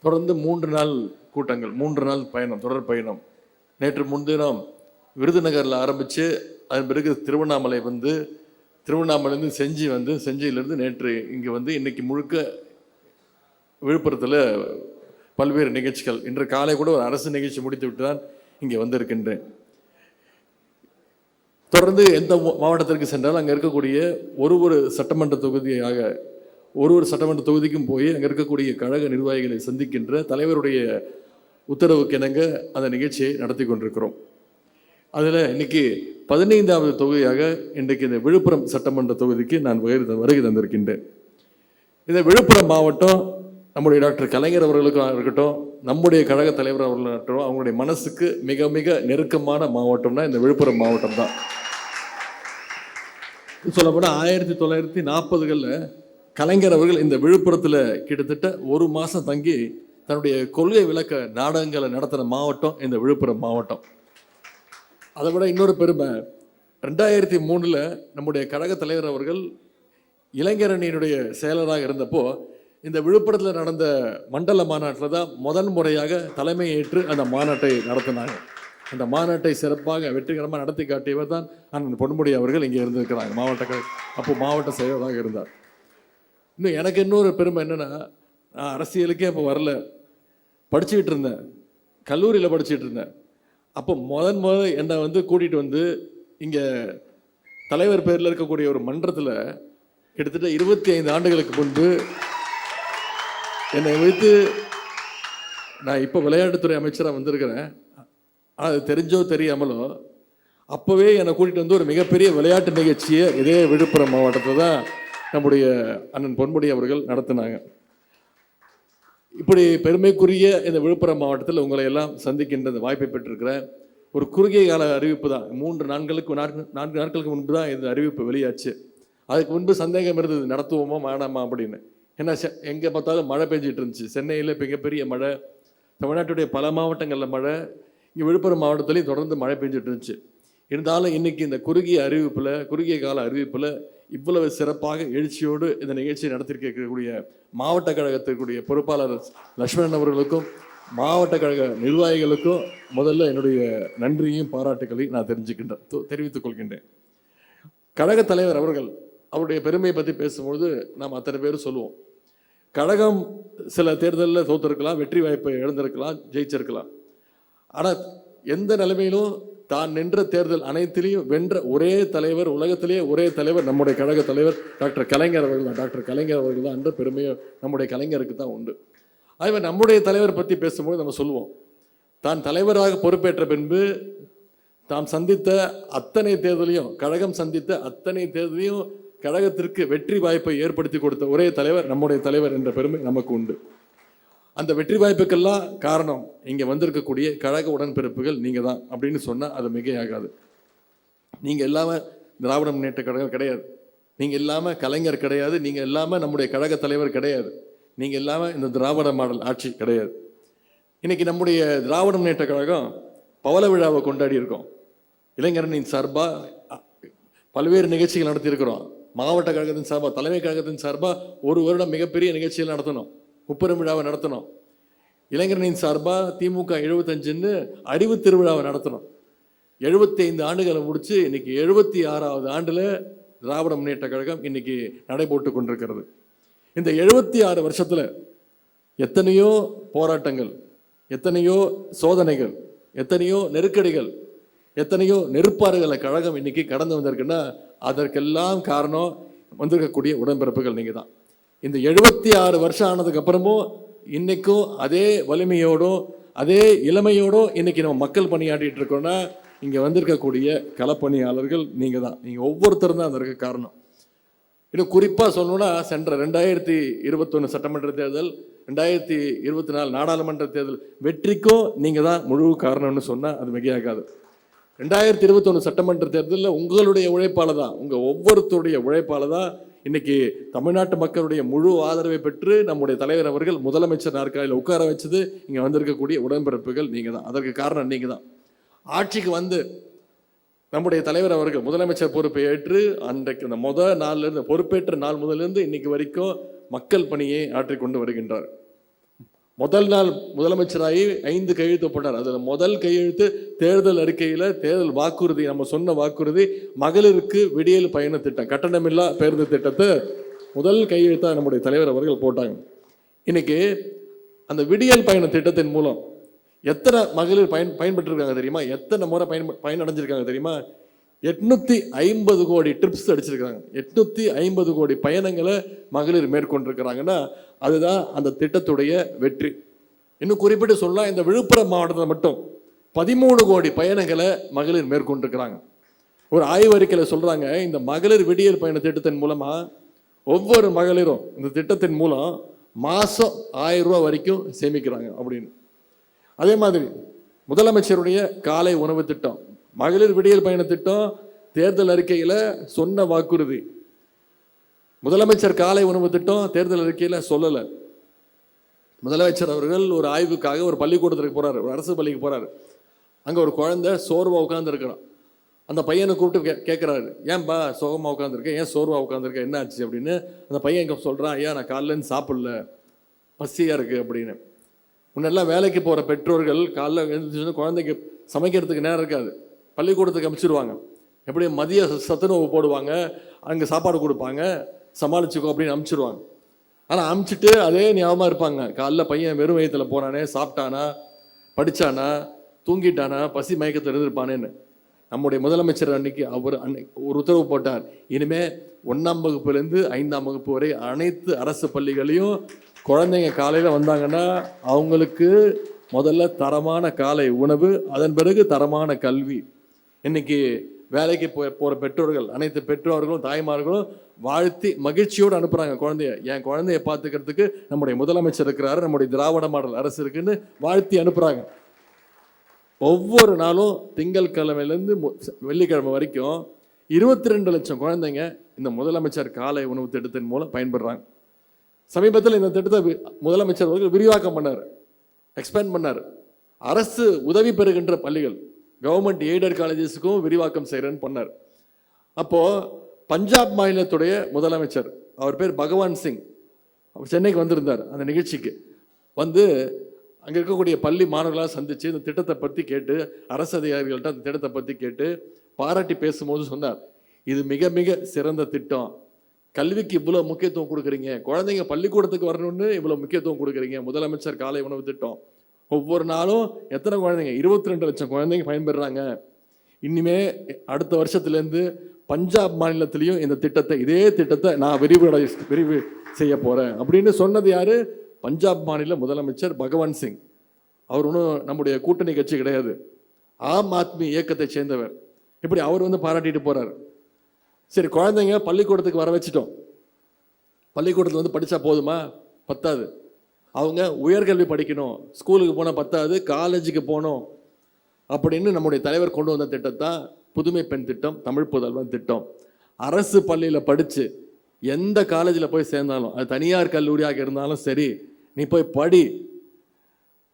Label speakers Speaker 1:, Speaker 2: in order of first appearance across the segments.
Speaker 1: தொடர்ந்து 3 நாள் கூட்டங்கள், 3 நாள் பயணம், தொடர் பயணம். நேற்று முன்தினம் விருதுநகரில் ஆரம்பித்து அதன் பிறகு திருவண்ணாமலை வந்து, திருவண்ணாமலையிலேருந்து செஞ்சி வந்து, செஞ்சியிலேருந்து நேற்று இங்கே வந்து இன்னைக்கு முழுக்க விழுப்புரத்தில் பல்வேறு நிகழ்ச்சிகள். இன்று காலை கூட ஒரு அரசு நிகழ்ச்சி முடித்து விட்டு தான் இங்கே வந்திருக்கின்றேன். தொடர்ந்து எந்த மாவட்டத்திற்கு சென்றாலும் அங்கே இருக்கக்கூடிய ஒரு சட்டமன்ற தொகுதியாக ஒரு சட்டமன்ற தொகுதிக்கும் போய் அங்கே இருக்கக்கூடிய கழக நிர்வாகிகளை சந்திக்கின்ற தலைவருடைய உத்தரவுக்கு இணங்க அந்த நிகழ்ச்சியை நடத்தி கொண்டிருக்கிறோம். அதில் இன்னைக்கு 15வது தொகுதியாக இன்றைக்கு இந்த விழுப்புரம் சட்டமன்ற தொகுதிக்கு நான் வருகை தந்திருக்கின்றேன். இந்த விழுப்புரம் மாவட்டம் நம்முடைய டாக்டர் கலைஞர் அவர்களுக்கும் இருக்கட்டும், நம்முடைய கழக தலைவர் அவர்களும் இருக்கட்டும், அவங்களுடைய மனசுக்கு மிக மிக நெருக்கமான மாவட்டம்னா இந்த விழுப்புரம் மாவட்டம் தான். சொல்லப்போனால் 1940களில் கலைஞர் அவர்கள் இந்த விழுப்புரத்தில் கிட்டத்தட்ட 1 மாதம் தங்கி தன்னுடைய கொள்கை விளக்க நாடகங்களை நடத்தின மாவட்டம் இந்த விழுப்புரம் மாவட்டம். அதை விட இன்னொரு பெருமை, 2003 நம்முடைய கழக தலைவர் அவர்கள் இளைஞரணியினுடைய செயலராக இருந்தப்போ இந்த விழுப்புரத்தில் நடந்த மண்டல மாநாட்டில் தான் முதன் முறையாக தலைமை ஏற்று அந்த மாநாட்டை நடத்தினாங்க. அந்த மாநாட்டை சிறப்பாக வெற்றிகரமாக நடத்தி காட்டியவர் தான் அண்ணன் பொன்முடி அவர்கள் இங்கே இருந்திருக்கிறாங்க. மாவட்ட செயலராக இருந்தார். இன்னும் எனக்கு இன்னொரு பெருமை என்னென்னா, நான் அரசியலுக்கே அப்போ வரல, படிச்சுக்கிட்டு இருந்தேன், கல்லூரியில் படிச்சுட்டு இருந்தேன். அப்போ முதல் என்னை வந்து கூட்டிகிட்டு வந்து இங்கே தலைவர் பேரில் இருக்கக்கூடிய ஒரு மன்றத்தில் கிட்டத்தட்ட 25 ஆண்டுகளுக்கு முன்பு என்னை வைத்து, நான் இப்போ விளையாட்டுத்துறை அமைச்சராக வந்திருக்கிறேன், அது தெரிஞ்சோ தெரியாமலோ அப்போவே என்னை கூட்டிகிட்டு வந்து ஒரு மிகப்பெரிய விளையாட்டு நிகழ்ச்சியை இதே விழுப்புரம் மாவட்டத்தில் தான் நம்முடைய அண்ணன் பொன்முடி அவர்கள் நடத்தினாங்க. இப்படி பெருமைக்குரிய இந்த விழுப்புரம் மாவட்டத்தில் உங்களை எல்லாம் சந்திக்கின்ற இந்த வாய்ப்பை பெற்றிருக்கிறேன். ஒரு குறுகிய கால அறிவிப்பு தான். 4 நாட்களுக்கு முன்பு தான் இந்த அறிவிப்பு வெளியாச்சு. அதுக்கு முன்பு சந்தேகம் இருந்தது, நடத்துவோமா வேணாமா அப்படின்னு. ஏன்னா எங்கே பார்த்தாலும் மழை பெஞ்சிட்டு இருந்துச்சு. சென்னையில் மிகப்பெரிய மழை, தமிழ்நாட்டுடைய பல மாவட்டங்களில் மழை, இங்கே விழுப்புரம் மாவட்டத்திலையும் தொடர்ந்து மழை பெஞ்சிட்டு இருந்துச்சு. இருந்தாலும் இன்னைக்கு இந்த குறுகிய கால அறிவிப்பில் இவ்வளவு சிறப்பாக எழுச்சியோடு இந்த நிகழ்ச்சியை நடத்திருக்கக்கூடிய மாவட்ட கழகத்திற்குரிய பொறுப்பாளர் லட்சுமணன் அவர்களுக்கும் மாவட்ட கழக நிர்வாகிகளுக்கும் முதல்ல என்னுடைய நன்றியையும் பாராட்டுகளையும் நான் தெரிவித்துக் கொள்கின்றேன். கழக தலைவர் அவருடைய பெருமையை பற்றி பேசும்பொழுது நாம் அத்தனை பேர் சொல்லுவோம். கழகம் சில தேர்தலில் தோற்றிருக்கலாம், வெற்றி வாய்ப்பை இழந்திருக்கலாம், ஜெயிச்சிருக்கலாம். ஆனால் எந்த நிலைமையிலும் தான் நின்ற தேர்தல் அனைத்திலையும் வென்ற ஒரே தலைவர், உலகத்திலேயே ஒரே தலைவர் நம்முடைய கழக தலைவர் டாக்டர் கலைஞர் அவர்கள் தான். டாக்டர் கலைஞர் அவர்கள் தான் என்ற பெருமையை நம்முடைய கலைஞருக்கு தான் உண்டு. அதே நம்முடைய தலைவர் பற்றி பேசும்போது நம்ம சொல்லுவோம், தான் தலைவராக பொறுப்பேற்ற பின்பு தாம் சந்தித்த அத்தனை தேர்தலையும், கழகம் சந்தித்த அத்தனை தேர்தலையும் கழகத்திற்கு வெற்றி வாய்ப்பை ஏற்படுத்தி கொடுத்த ஒரே தலைவர் நம்முடைய தலைவர் என்ற பெருமை நமக்கு உண்டு. அந்த வெற்றி வாய்ப்புக்கெல்லாம் காரணம் இங்கே வந்திருக்கக்கூடிய கழக உடன்பிறப்புகள் நீங்கள் தான் அப்படின்னு சொன்னால் அது மிகையாகாது. நீங்கள் இல்லாமல் திராவிட முன்னேற்ற கழகம் கிடையாது, நீங்கள் இல்லாமல் கலைஞர் கிடையாது, நீங்கள் இல்லாமல் நம்முடைய கழக தலைவர் கிடையாது, நீங்கள் இல்லாமல் இந்த திராவிட மாடல் ஆட்சி கிடையாது. இன்றைக்கி நம்முடைய திராவிட முன்னேற்ற கழகம் பவள விழாவை கொண்டாடி இருக்கோம். இளைஞரணியின் சார்பாக பல்வேறு நிகழ்ச்சிகள் நடத்தியிருக்கிறோம். மாவட்ட கழகத்தின் சார்பாக, தலைமை கழகத்தின் சார்பாக ஒரு வருடம் மிகப்பெரிய நிகழ்ச்சிகள் நடத்தணும், முப்பெரும் விழாவை நடத்தணும். இளைஞரணியின் சார்பாக திமுக 75ன்னு அறிவு திருவிழாவை நடத்தணும். 75 ஆண்டுகளை முடித்து இன்னைக்கு 76வது ஆண்டில் திராவிட முன்னேற்ற கழகம் இன்னைக்கு நடைபோட்டு கொண்டிருக்கிறது. இந்த 76 வருஷத்தில் எத்தனையோ போராட்டங்கள், எத்தனையோ சோதனைகள், எத்தனையோ நெருக்கடிகள், எத்தனையோ நெருப்பாறுகளை கழகம் இன்னைக்கு கடந்து வந்திருக்குன்னா அதற்கெல்லாம் காரணம் வந்திருக்கக்கூடிய உடன்பிறப்புகள் நீங்கள் தான். இந்த 76 வருஷம் ஆனதுக்கு அப்புறமும் இன்னைக்கும் அதே வலிமையோடும் அதே இளமையோடும் இன்னைக்கு நம்ம மக்கள் பணியாற்றிட்டு இருக்கோம்னா இங்கே வந்திருக்கக்கூடிய களப்பணியாளர்கள் நீங்கள் தான். நீங்கள் ஒவ்வொருத்தரும் தான் அதற்கு காரணம். இன்னும் குறிப்பாக சொல்லணும்னா சென்ற 2021 சட்டமன்ற தேர்தல், 2024 நாடாளுமன்ற தேர்தல் வெற்றிக்கும் நீங்கள் தான் முழு காரணம்னு சொன்னால் அது மிகையாகாது. 2021 சட்டமன்ற தேர்தலில் உங்களுடைய உழைப்பால் தான், உங்கள் ஒவ்வொருத்தருடைய உழைப்பால் தான் இன்னைக்கு தமிழ்நாட்டு மக்களுடைய முழு ஆதரவை பெற்று நம்முடைய தலைவர் அவர்கள் முதலமைச்சர் நாற்காலியில் உட்கார வச்சது இங்கே வந்திருக்கக்கூடிய உடன்பிறப்புகள் நீங்கள் தான். அதற்கு காரணம் நீங்கள் தான். ஆட்சிக்கு வந்து நம்முடைய தலைவர் அவர்கள் முதலமைச்சர் பொறுப்பை ஏற்று அன்றைக்கு இந்த பொறுப்பேற்ற நாள் முதலிருந்து இன்னைக்கு வரைக்கும் மக்கள் பணியை ஆற்றிக்கொண்டு வருகின்றார். முதல் நாள் முதலமைச்சராகி 5 கையெழுத்து போட்டார். அதில் முதல் கையெழுத்து தேர்தல் அறிக்கையில் தேர்தல் வாக்குறுதி, நம்ம சொன்ன வாக்குறுதி மகளிருக்கு விடியல் பயண திட்டம், கட்டணமில்லா பேருந்து திட்டத்தை முதல் கையெழுத்தாக நம்முடைய தலைவர் அவர்கள் போட்டாங்க. இன்னைக்கு அந்த விடியல் பயண திட்டத்தின் மூலம் எத்தனை மகளிர் பயன்பெற்றிருக்காங்க தெரியுமா? எத்தனை முறை பயனடைஞ்சிருக்காங்க தெரியுமா? 850 கோடி ட்ரிப்ஸ் அடிச்சிருக்காங்க. 850 கோடி பயணங்களை மகளிர் மேற்கொண்டிருக்கிறாங்கன்னா அதுதான் அந்த திட்டத்துடைய வெற்றி. இன்னும் குறிப்பிட்டு சொல்லலாம், இந்த விழுப்புரம் மாவட்டத்தில் மட்டும் 13 கோடி பயணங்களை மகளிர் மேற்கொண்டிருக்கிறாங்க. ஒரு ஆய்வறிக்கையில் சொல்றாங்க, இந்த மகளிர் விடியல் பயண திட்டத்தின் மூலமா ஒவ்வொரு மகளிரும் இந்த திட்டத்தின் மூலம் மாசம் 1000 ரூபாய் வரைக்கும் சேமிக்கிறாங்க அப்படின்னு. அதே மாதிரி முதலமைச்சருடைய காலை உணவு திட்டம், மகளிர் விடியல் பயண திட்டம் தேர்தல் அறிக்கையில் சொன்ன வாக்குறுதி. முதலமைச்சர் காலை உணவு திட்டம் தேர்தல் அறிக்கையில் சொல்லலை. முதலமைச்சர் அவர்கள் ஒரு ஆய்வுக்காக ஒரு பள்ளிக்கூடத்துக்கு போறாரு, ஒரு அரசு பள்ளிக்கு போறாரு. அங்கே ஒரு குழந்தை சோர்வா உட்கார்ந்து இருக்கிறான். அந்த பையனை கூப்பிட்டு கேட்குறாரு, ஏன்பா சோகமாக உட்காந்துருக்கேன், ஏன் சோர்வா உட்காந்துருக்கேன், என்ன ஆச்சு அப்படின்னு. அந்த பையன் இங்கே சொல்கிறான், ஐயா நான் காலையிலேருந்து சாப்பிடல, பசியாக இருக்குது அப்படின்னு. முன்னெல்லாம் வேலைக்கு போகிற பெற்றோர்கள் காலைல எழுந்திரிச்சு குழந்தைக்கு சமைக்கிறதுக்கு நேரம் இருக்காது, பள்ளிக்கூடத்துக்கு அனுப்பிச்சிடுவாங்க. எப்படியும் மதிய சத்துணவு போடுவாங்க, அங்கே சாப்பாடு கொடுப்பாங்க, சமாளிச்சுக்கோ அப்படின்னு அனுப்பிச்சிடுவாங்க. ஆனால் அனுப்பிச்சிட்டு அதே ஞாபகமாக இருப்பாங்க, காலைல பையன் வெறும் வயிற்றில் போனானே, சாப்பிட்டானா, படித்தானா, தூங்கிட்டானா, பசி மயக்கத்தில் இருந்திருப்பானேன்னு. நம்முடைய முதலமைச்சர் அன்னைக்கு அவர் ஒரு உத்தரவு போட்டார், இனிமே 1ஆம் வகுப்புலேருந்து 5ஆம் வகுப்பு வரை அனைத்து அரசு பள்ளிகளையும் குழந்தைங்க காலையில் வந்தாங்கன்னா அவங்களுக்கு முதல்ல தரமான காலை உணவு, அதன் பிறகு தரமான கல்வி. இன்னைக்கு வேலைக்கு போகிற பெற்றோர்கள், அனைத்து பெற்றோர்களும் தாய்மார்களும் வாழ்த்தி மகிழ்ச்சியோடு அனுப்புகிறாங்க குழந்தைய. என் குழந்தைய பார்த்துக்கிறதுக்கு நம்முடைய முதலமைச்சர் இருக்கிறாரு, நம்முடைய திராவிட மாடல் அரசு இருக்குன்னு வாழ்த்தி அனுப்புகிறாங்க. ஒவ்வொரு நாளும் திங்கட்கிழமையிலேருந்து வெள்ளிக்கிழமை வரைக்கும் 22 லட்சம் குழந்தைங்க இந்த முதலமைச்சர் காலை உணவு திட்டத்தின் மூலம் பயன்படுறாங்க. சமீபத்தில் இந்த திட்டத்தை முதலமைச்சர் அவர்கள் விரிவாக்கம் பண்ணார், எக்ஸ்பேண்ட் பண்ணார். அரசு உதவி பெறுகின்ற பள்ளிகள், கவர்மெண்ட் எய்டட் காலேஜஸுக்கும் விரிவாக்கம் செய்கிறேன்னு பண்ணார். அப்போது பஞ்சாப் மாநிலத்துடைய முதலமைச்சர், அவர் பேர் பகவான் சிங், அவர் சென்னைக்கு வந்திருந்தார். அந்த நிகழ்ச்சிக்கு வந்து அங்கே இருக்கக்கூடிய பள்ளி மாணவர்களாக சந்தித்து இந்த திட்டத்தை பற்றி கேட்டு, அரசு அதிகாரிகள்கிட்ட அந்த திட்டத்தை பற்றி கேட்டு பாராட்டி பேசும்போது சொன்னார், இது மிக மிக சிறந்த திட்டம், கல்விக்கு இவ்வளோ முக்கியத்துவம் கொடுக்குறீங்க, குழந்தைங்க பள்ளிக்கூடத்துக்கு வரணும்னு இவ்வளோ முக்கியத்துவம் கொடுக்குறீங்க, முதலமைச்சர் காலை உணவு திட்டம். ஒவ்வொரு நாளும் எத்தனை குழந்தைங்க, 22 லட்சம் குழந்தைங்க பயன்பெறாங்க. இனிமே அடுத்த வருஷத்துலேருந்து பஞ்சாப் மாநிலத்திலையும் இந்த திட்டத்தை, இதே திட்டத்தை நான் விரிவு செய்ய போகிறேன் அப்படின்னு சொன்னது யாரு? பஞ்சாப் மாநில முதலமைச்சர் பகவான் சிங். அவர் ஒன்றும் நம்முடைய கூட்டணி கட்சி கிடையாது, ஆம் ஆத்மி இயக்கத்தை சேர்ந்தவர். இப்படி அவர் வந்து பாராட்டிட்டு போறாரு. சரி, குழந்தைங்க பள்ளிக்கூடத்துக்கு வர வச்சுட்டோம், பள்ளிக்கூடத்தில் வந்து படித்தா போதுமா? பத்தாது, அவங்க உயர்கல்வி படிக்கணும், ஸ்கூலுக்கு போனால் பத்தாது, காலேஜுக்கு போகணும் அப்படின்னு நம்முடைய தலைவர் கொண்டு வந்த திட்டம் தான் புதுமை பெண் திட்டம், தமிழ் புதல்வன் திட்டம். அரசு பள்ளியில் படித்து எந்த காலேஜில் போய் சேர்ந்தாலும், அது தனியார் கல்லூரியாக இருந்தாலும் சரி, நீ போய்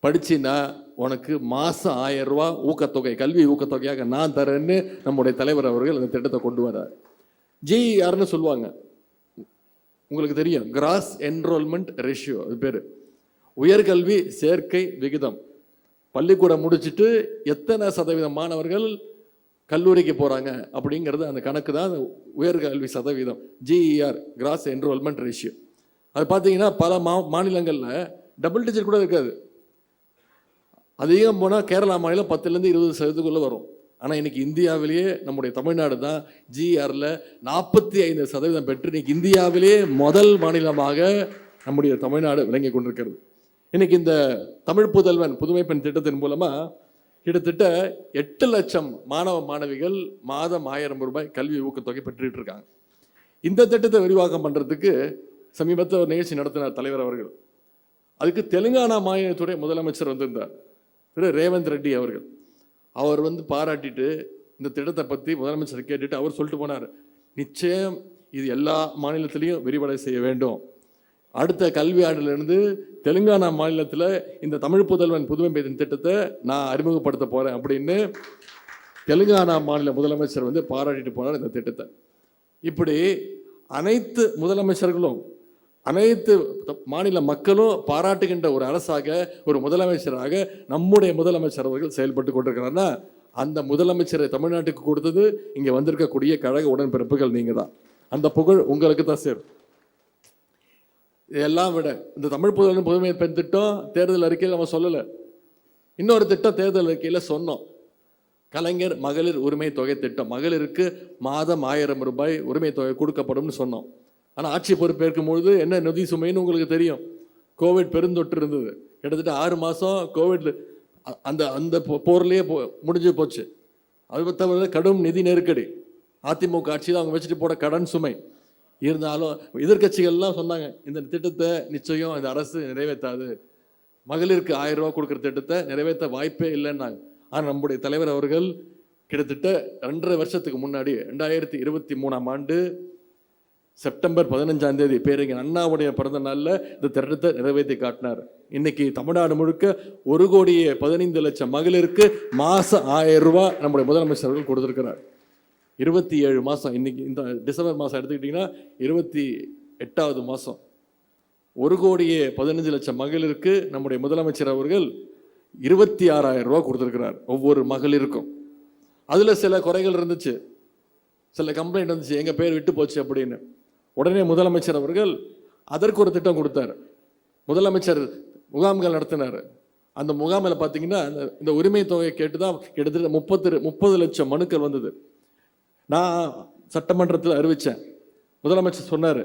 Speaker 1: படிச்சின்னா உனக்கு மாதம் 1000 ரூபா ஊக்கத்தொகை, கல்வி ஊக்கத்தொகையாக நான் தரேன்னு நம்முடைய தலைவர் அவர்கள் அந்த திட்டத்தை கொண்டு வரார். ஜிஇஆர்னு சொல்லுவாங்க, உங்களுக்கு தெரியும், கிராஸ் என்ரோல்மெண்ட் ரேஷியோ, அது பேர். உயர்கல்வி சேர்க்கை விகிதம். பள்ளிக்கூடம் முடிச்சுட்டு எத்தனை சதவீதம் மாணவர்கள் கல்லூரிக்கு போகிறாங்க அப்படிங்கிறது அந்த கணக்கு தான் உயர்கல்வி சதவீதம், ஜிஇஆர், கிராஸ் என்ரோல்மெண்ட் ரேஷியோ. அது பார்த்தீங்கன்னா பல மாநிலங்களில் டபுள் டிஜிட் கூட இருக்காது. அதிகம் போனால் கேரளா மாநிலம் 10லேருந்து 20% வரும். ஆனால் இன்னைக்கு இந்தியாவிலேயே நம்முடைய தமிழ்நாடு தான் ஜிஇஆரில் 45% பெற்று இன்னைக்கு இந்தியாவிலேயே முதல் மாநிலமாக நம்முடைய தமிழ்நாடு விளங்கி கொண்டிருக்கிறது. இன்னைக்கு இந்த தமிழ் புதல்வன் புதுமை பெண் திட்டத்தின் மூலமாக கிட்டத்தட்ட 8 லட்சம் மாணவ மாணவிகள் மாதம் 1000 ரூபாய் கல்வி ஊக்கத்தொகை பெற்றுட்டு இருக்காங்க. இந்த திட்டத்தை விரிவாக்கம் பண்ணுறதுக்கு சமீபத்தில் ஒரு நிகழ்ச்சி நடத்தினார் தலைவர் அவர்கள். அதுக்கு தெலுங்கானா மாநிலத்துடைய முதலமைச்சர் வந்திருந்தார், திரு ரேவந்த் ரெட்டி அவர்கள். அவர் வந்து பாராட்டிட்டு இந்த திட்டத்தை பற்றி முதலமைச்சர் கேட்டுட்டு அவர் சொல்லிட்டு போனார், நிச்சயம் இது எல்லா மாநிலத்திலையும் விரிவடை செய்ய வேண்டும். அடுத்த கல்வி ஆண்டிலிருந்து தெலுங்கானா மாநிலத்தில் இந்த தமிழ் புதல்வன் புதுமை பெண் திட்டத்தை நான் அறிமுகப்படுத்த போகிறேன் அப்படின்னு தெலுங்கானா மாநில முதலமைச்சர் வந்து பாராட்டிட்டு போனார் இந்த திட்டத்தை. இப்படி அனைத்து முதலமைச்சர்களும் அனைத்து மாநில மக்களும் பாராட்டுகின்ற ஒரு அரசாக, ஒரு முதலமைச்சராக நம்முடைய முதலமைச்சர் அவர்கள் செயல்பட்டு கொண்டிருக்கிறார்னா, அந்த முதலமைச்சரை தமிழ்நாட்டுக்கு கொடுத்தது இங்கே வந்திருக்கக்கூடிய கழக உடன்பிறப்புகள் நீங்கள் தான். அந்த புகழ் உங்களுக்கு தான் சேரும். இதெல்லாம் விட இந்த தமிழ் புதுமை பெண் திட்டம் தேர்தல் அறிக்கையில் நம்ம சொல்லலை. இன்னொரு திட்டம் தேர்தல் அறிக்கையில் சொன்னோம். கலைஞர் மகளிர் உரிமை தொகை திட்டம். மகளிருக்கு மாதம் 1000 ரூபாய் உரிமை தொகை கொடுக்கப்படும் சொன்னோம். ஆனால் ஆட்சி பொறுப்பேற்கும் பொழுது என்ன நிதி சுமைன்னு உங்களுக்கு தெரியும். கோவிட் பெருந்தொற்று இருந்தது. கிட்டத்தட்ட 6 மாதம் கோவிட் அந்த அந்த போர்லேயே முடிஞ்சு போச்சு. அது தவிர கடும் நிதி நெருக்கடி. அதிமுக ஆட்சியில் அவங்க வச்சுட்டு போட கடன் சுமை இருந்தாலும் எதிர்கட்சிகள்லாம் சொன்னாங்க, இந்த திட்டத்தை நிச்சயம் இந்த அரசு நிறைவேற்றாது, மகளிருக்கு 1000 ரூபா கொடுக்குற திட்டத்தை நிறைவேற்ற வாய்ப்பே இல்லைன்னாங்க. ஆனால் நம்முடைய தலைவர் அவர்கள் கிட்டத்தட்ட 2.5 வருஷத்துக்கு முன்னாடி 2023ஆம் ஆண்டு செப்டம்பர் 15ஆம் தேதி பேரறிஞர் அண்ணாவுடைய பிறந்த நாளில் இந்த திட்டத்தை நிறைவேற்றி காட்டினார். இன்னைக்கு தமிழ்நாடு முழுக்க 1,15,00,000 மகளிருக்கு மாதம் 1000 ரூபா நம்முடைய முதலமைச்சர் அவர்கள் கொடுத்துருக்கிறார். 27 மாதம், இன்னைக்கு இந்த டிசம்பர் மாதம் எடுத்துக்கிட்டிங்கன்னா 28வது மாதம் 1,15,00,000 மகளிருக்கு நம்முடைய முதலமைச்சர் அவர்கள் 26,000 ரூபா கொடுத்துருக்கிறார் ஒவ்வொரு மகளிருக்கும். அதில் சில குறைகள் இருந்துச்சு, சில கம்ப்ளைண்ட் வந்துச்சு, எங்கள் பேர் விட்டு போச்சு அப்படின்னு. உடனே முதலமைச்சர் அவர்கள் அதற்கு ஒரு திட்டம் கொடுத்தார். முதலமைச்சர் முகாம்கள் நடத்தினார். அந்த முகாமில் பார்த்தீங்கன்னா இந்த உரிமை தொகையை கேட்டு தான் கிட்டத்தட்ட 30 லட்சம் மனுக்கள் வந்தது. நான் சட்டமன்றத்தில் அறிவித்தேன். முதலமைச்சர் சொன்னார்,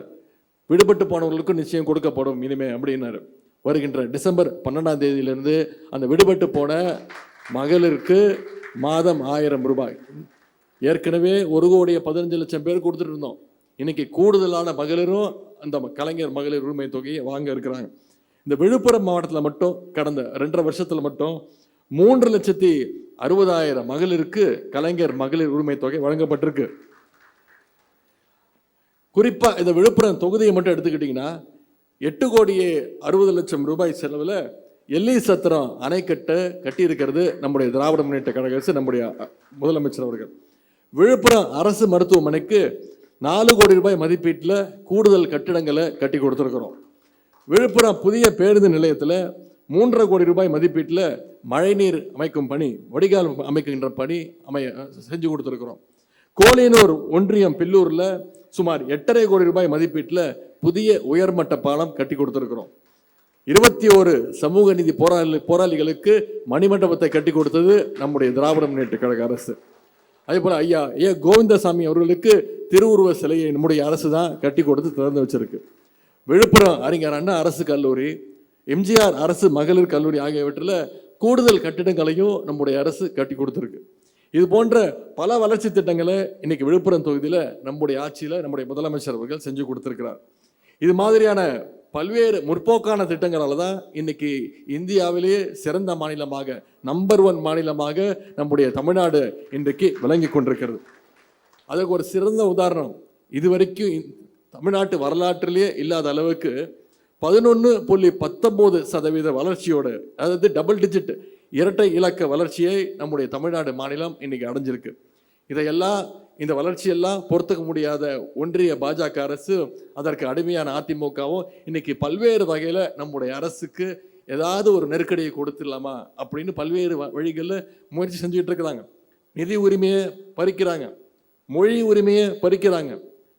Speaker 1: விடுபட்டு போனவர்களுக்கும் நிச்சயம் கொடுக்கப்படும் இனிமே அப்படின்னாரு. வருகின்ற டிசம்பர் 12ஆம் தேதியிலிருந்து அந்த விடுபட்டு போன மகளிருக்கு மாதம் 1000 ரூபாய். ஏற்கனவே 1,15,00,000 பேர் கொடுத்துட்டு இருந்தோம். இன்னைக்கு கூடுதலான மகளிரும் அந்த கலைஞர் மகளிர் உரிமை தொகையை வாங்க இருக்கிறாங்க. இந்த விழுப்புரம் மாவட்டத்தில் மட்டும் கடந்த 2.5 வருஷத்தில் மட்டும் 3,60,000 மகளிருக்கு கலைஞர் மகளிர் உரிமை தொகை வழங்கப்பட்டிருக்கு. குறிப்பாக இந்த விழுப்புரம் தொகுதியை மட்டும் எடுத்துக்கிட்டிங்கன்னா 8,60,00,000 ரூபாய் செலவில் எல்லை சத்திரம் அணைக்கட்டை கட்டியிருக்கிறது நம்முடைய திராவிட முன்னேற்ற கழக அரசு, நம்முடைய முதலமைச்சர் அவர்கள். விழுப்புரம் அரசு மருத்துவமனைக்கு 4 கோடி ரூபாய் மதிப்பீட்டில் கூடுதல் கட்டிடங்களை கட்டி கொடுத்துருக்கிறோம். விழுப்புரம் புதிய பேருந்து நிலையத்தில் 3.5 கோடி ரூபாய் மதிப்பீட்டில் மழைநீர் அமைக்கும் பணி, வடிகால் அமைக்கின்ற பணி செஞ்சு கொடுத்துருக்குறோம். கோலியனூர் ஒன்றியம் பில்லூரில் சுமார் 8.5 கோடி ரூபாய் மதிப்பீட்டில் புதிய உயர்மட்ட பாலம் கட்டி கொடுத்துருக்குறோம். 21 சமூக நீதி போராளிகளுக்கு மணிமண்டபத்தை கட்டி கொடுத்தது நம்முடைய திராவிட முன்னேற்ற கழக அரசு. அதே போல் ஐயா கோவிந்தசாமி அவர்களுக்கு திருவுருவ சிலையை நம்முடைய அரசு தான் கட்டி கொடுத்து திறந்து வச்சிருக்கு. விழுப்புரம் அறிஞர் அண்ணா அரசு கல்லூரி, எம்ஜிஆர் அரசு மகளிர் கல்லூரி ஆகியவற்றில் கூடுதல் கட்டிடங்களையும் நம்முடைய அரசு கட்டி கொடுத்துருக்கு. இது போன்ற பல வளர்ச்சி திட்டங்களை இன்னைக்கு விழுப்புரம் தொகுதியில் நம்முடைய ஆட்சியில் நம்முடைய முதலமைச்சர் அவர்கள் செஞ்சு கொடுத்துருக்கிறார். இது மாதிரியான பல்வேறு முற்போக்கான திட்டங்களால தான் இன்னைக்கு இந்தியாவிலேயே சிறந்த மாநிலமாக, நம்பர் 1 மாநிலமாக நம்முடைய தமிழ்நாடு இன்றைக்கு விளங்கி கொண்டிருக்கிறது. அதுக்கு ஒரு சிறந்த உதாரணம், இதுவரைக்கும் தமிழ்நாட்டு வரலாற்றிலேயே இல்லாத அளவுக்கு 11.19% வளர்ச்சியோடு, அதாவது டபுள் டிஜிட் இரட்டை இலக்க வளர்ச்சியை நம்முடைய தமிழ்நாடு மாநிலம் இன்னைக்கு அடைஞ்சிருக்கு. இதையெல்லாம், இந்த வளர்ச்சியெல்லாம் பொறுத்துக்க முடியாத ஒன்றிய பாஜக அரசு, அதற்கு அடிமையான அதிமுகவும் இன்னைக்கு பல்வேறு வகையில் நம்முடைய அரசுக்கு ஏதாவது ஒரு நெருக்கடியை கொடுத்துடலாமா அப்படின்னு பல்வேறு வழிகளில் முயற்சி செஞ்சுக்கிட்டு இருக்கிறாங்க. நிதி உரிமையை பறிக்கிறாங்க, மொழி உரிமையை பறிக்கிறாங்க,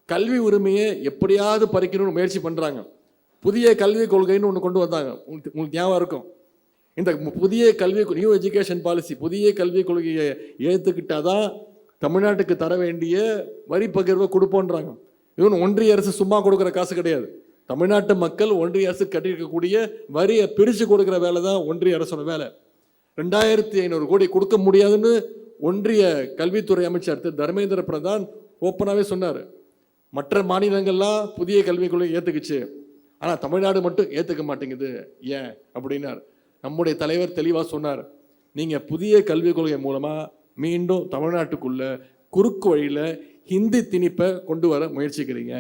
Speaker 1: கல்வி உரிமையை எப்படியாவது பறிக்கணும்னு முயற்சி பண்ணுறாங்க. புதிய கல்விக் கொள்கைன்னு ஒன்று கொண்டு வந்தாங்க, உங்களுக்கு ஞாபகம் இருக்கும். இந்த புதிய நியூ எஜுகேஷன் பாலிசி, புதிய கல்விக் கொள்கையை ஏற்றுக்கிட்டாதான் தமிழ்நாட்டுக்கு தர வேண்டிய வரி பகிர்வை கொடுப்போன்றாங்க. இவன் ஒன்றிய அரசு சும்மா கொடுக்குற காசு கிடையாது. தமிழ்நாட்டு மக்கள் ஒன்றிய அரசு கட்டியிருக்கக்கூடிய வரியை பிரித்து கொடுக்குற வேலை தான் ஒன்றிய அரசோட வேலை. 2,500 கோடி கொடுக்க முடியாதுன்னு ஒன்றிய கல்வித்துறை அமைச்சர் திரு தர்மேந்திர பிரதான் ஓப்பனாகவே சொன்னார். மற்ற மாநிலங்கள்லாம் புதிய கல்விக் கொள்கை ஏற்றுக்குச்சு, ஆனால் தமிழ்நாடு மட்டும் ஏற்றுக்க மாட்டேங்குது, ஏன் அப்படின்னார். நம்முடைய தலைவர் தெளிவாக சொன்னார், நீங்கள் புதிய கல்விக் கொள்கை மூலமாக மீண்டும் தமிழ்நாட்டுக்குள்ள குறுக்கு வழியில் ஹிந்தி திணிப்பை கொண்டு வர முயற்சிக்கிறீங்க.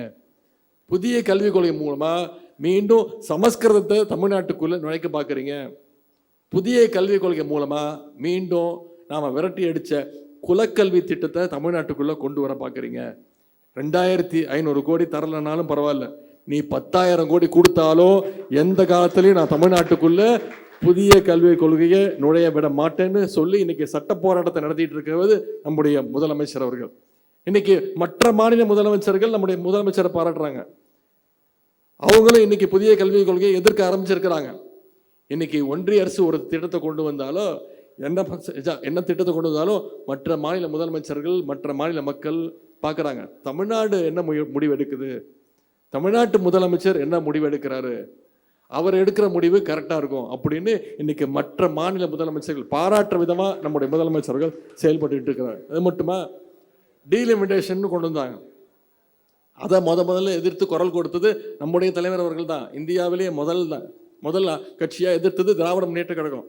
Speaker 1: புதிய கல்விக் கொள்கை மூலமாக மீண்டும் சமஸ்கிருதத்தை தமிழ்நாட்டுக்குள்ளே நுழைக்க பார்க்குறீங்க. புதிய கல்விக் கொள்கை மூலமாக மீண்டும் நாம் விரட்டி அடித்த குலக்கல்வி திட்டத்தை தமிழ்நாட்டுக்குள்ளே கொண்டு வர பார்க்குறீங்க. 2,500 கோடி தரலனாலும் பரவாயில்ல, நீ 10,000 கோடி கொடுத்தாலும் எந்த காலத்திலையும் நான் தமிழ்நாட்டுக்குள்ள புதிய கல்விக் கொள்கையை நுழைய விட மாட்டேன்னு சொல்லி இன்னைக்கு சட்ட போராட்டத்தை நடத்திட்டு இருக்கிறது நம்முடைய முதலமைச்சர் அவர்கள். இன்னைக்கு மற்ற மாநில முதலமைச்சர்கள் நம்முடைய முதலமைச்சரை பாராட்டுறாங்க. அவங்களும் இன்னைக்கு புதிய கல்விக் கொள்கையை எதிர்க்க ஆரம்பிச்சிருக்கிறாங்க. இன்னைக்கு ஒன்றிய அரசு ஒரு திட்டத்தை கொண்டு வந்தாலும் என்ன திட்டத்தை கொண்டு வந்தாலும் மற்ற மாநில முதலமைச்சர்கள் மற்ற மாநில மக்கள் பார்க்குறாங்க, தமிழ்நாடு என்ன முடிவு எடுக்குது, தமிழ்நாட்டு முதலமைச்சர் என்ன முடிவு எடுக்கிறாரு, அவர் எடுக்கிற முடிவு கரெக்டாக இருக்கும் அப்படின்னு இன்னைக்கு மற்ற மாநில முதலமைச்சர்கள் பாராட்டுற விதமாக நம்முடைய முதலமைச்சர்கள் செயல்பட்டு இருக்கிறார். அது மட்டுமா, டீலிமிட்டேஷன் கொண்டு வந்தாங்க. அதை முதல்ல எதிர்த்து குரல் கொடுத்தது நம்முடைய தலைவர் அவர்கள் தான். இந்தியாவிலேயே முதல் கட்சியாக எதிர்த்தது திராவிட முன்னேற்ற கழகம்.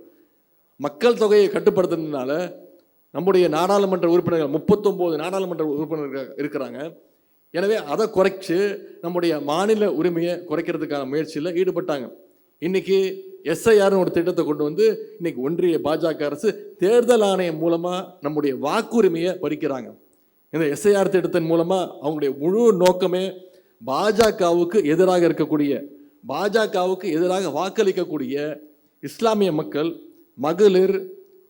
Speaker 1: மக்கள் தொகையை கட்டுப்படுத்துறதுனால நம்முடைய நாடாளுமன்ற உறுப்பினர்கள் 39 நாடாளுமன்ற உறுப்பினர்கள் இருக்கிறாங்க. எனவே அதை குறைச்சு நம்முடைய மாநில உரிமையை குறைக்கிறதுக்கான முயற்சியில் ஈடுபட்டாங்க. இன்னைக்கு எஸ்ஐஆர்னு ஒரு திட்டத்தை கொண்டு வந்து இன்னைக்கு ஒன்றிய பாஜக அரசு தேர்தல் ஆணையம் மூலமாக நம்முடைய வாக்குரிமையை பறிக்கிறாங்க. இந்த எஸ்ஐஆர் திட்டத்தின் மூலமாக அவங்களுடைய முழு நோக்கமே பாஜகவுக்கு எதிராக இருக்கக்கூடிய, பாஜகவுக்கு எதிராக வாக்களிக்கக்கூடிய இஸ்லாமிய மக்கள், மகளிர்,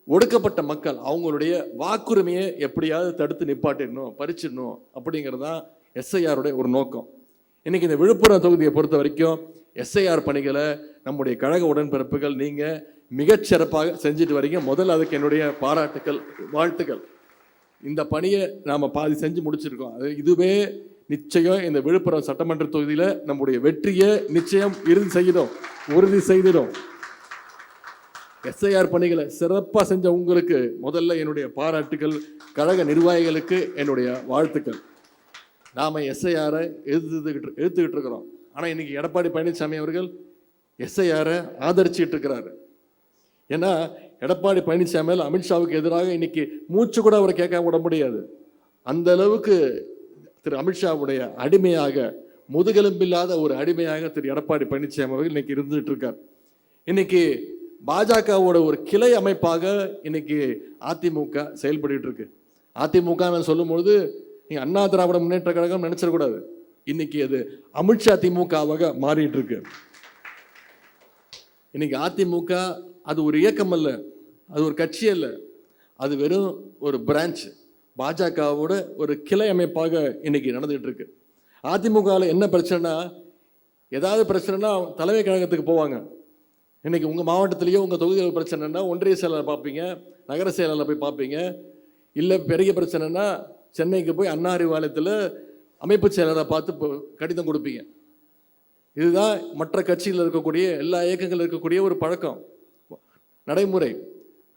Speaker 1: ஒடுக்கப்பட்ட மக்கள் அவங்களுடைய வாக்குரிமையை எப்படியாவது தடுத்து நிப்பாட்டிடணும், பறிச்சிடணும் அப்படிங்கிறது தான் எஸ்ஐஆருடைய ஒரு நோக்கம். இன்னைக்கு இந்த விழுப்புரம் தொகுதியை பொறுத்த வரைக்கும் எஸ்ஐஆர் பணிகளை நம்முடைய கழக உடன்பிறப்புகள் நீங்கள் மிகச்சிறப்பாக செஞ்சுட்டு வரீங்க. முதல்ல அதுக்கு என்னுடைய பாராட்டுக்கள், வாழ்த்துக்கள். இந்த பணியை நாம் பாதி செஞ்சு முடிச்சிருக்கோம். இதுவே நிச்சயம் இந்த விழுப்புரம் சட்டமன்ற தொகுதியில் நம்முடைய வெற்றியை நிச்சயம் உறுதி செய்திடும். எஸ்ஐஆர் பணிகளை சிறப்பாக செஞ்ச உங்களுக்கு முதல்ல என்னுடைய பாராட்டுகள், கழக நிர்வாகிகளுக்கு என்னுடைய வாழ்த்துக்கள். நாம் எஸ்ஐஆரை எதிர்த்துக்கிட்டு இருக்கிறோம். ஆனால் இன்னைக்கு எடப்பாடி பழனிசாமி அவர்கள் எஸ்ஐஆரை ஆதரிச்சுட்டு இருக்கிறாரு. ஏன்னா எடப்பாடி பழனிசாமி அமித்ஷாவுக்கு எதிராக இன்னைக்கு மூச்சு கூட அவரை கேட்க விட முடியாது. அந்த அளவுக்கு திரு அமித்ஷாவுடைய அடிமையாக, முதுகெலும்பில்லாத ஒரு அடிமையாக திரு எடப்பாடி பழனிசாமி அவர்கள் இன்னைக்கு இருந்துட்டு இருக்கார். இன்னைக்கு பாஜகவோட ஒரு கிளை அமைப்பாக இன்னைக்கு அதிமுக செயல்பட்டு இருக்கு. அதிமுக சொல்லும்பொழுது நீங்க அண்ணா திராவிட முன்னேற்ற கழகம் நினைச்சிடக்கூடாது. இன்னைக்கு அது அமித்ஷா திமுகவாக மாறிட்டு இருக்கு. இன்னைக்கு அதிமுக அது ஒரு இயக்கம் அல்ல, அது ஒரு கட்சி அல்ல, அது வெறும் ஒரு பிரான்ச், பாஜகவோட ஒரு கிளை அமைப்பாக இன்னைக்கு நடந்துகிட்டு இருக்கு. அதிமுகவில் என்ன பிரச்சனைனா, ஏதாவது பிரச்சனைனா தலைமை கழகத்துக்கு போவாங்க. இன்னைக்கு உங்கள் மாவட்டத்திலேயோ உங்கள் தொகுதியில் பிரச்சனைனா ஒன்றிய செயலாளர் பார்ப்பீங்க, நகர செயலாளர் போய் பார்ப்பீங்க. இல்லை பெரிய பிரச்சனைனா சென்னைக்கு போய் அண்ணா அறிவாலயத்தில் அமைப்பு செயலரை பார்த்து கடிதம் கொடுப்பீங்க. இதுதான் மற்ற கட்சியில் இருக்கக்கூடிய எல்லா இயக்கங்கள் இருக்கக்கூடிய ஒரு பழக்கம், நடைமுறை.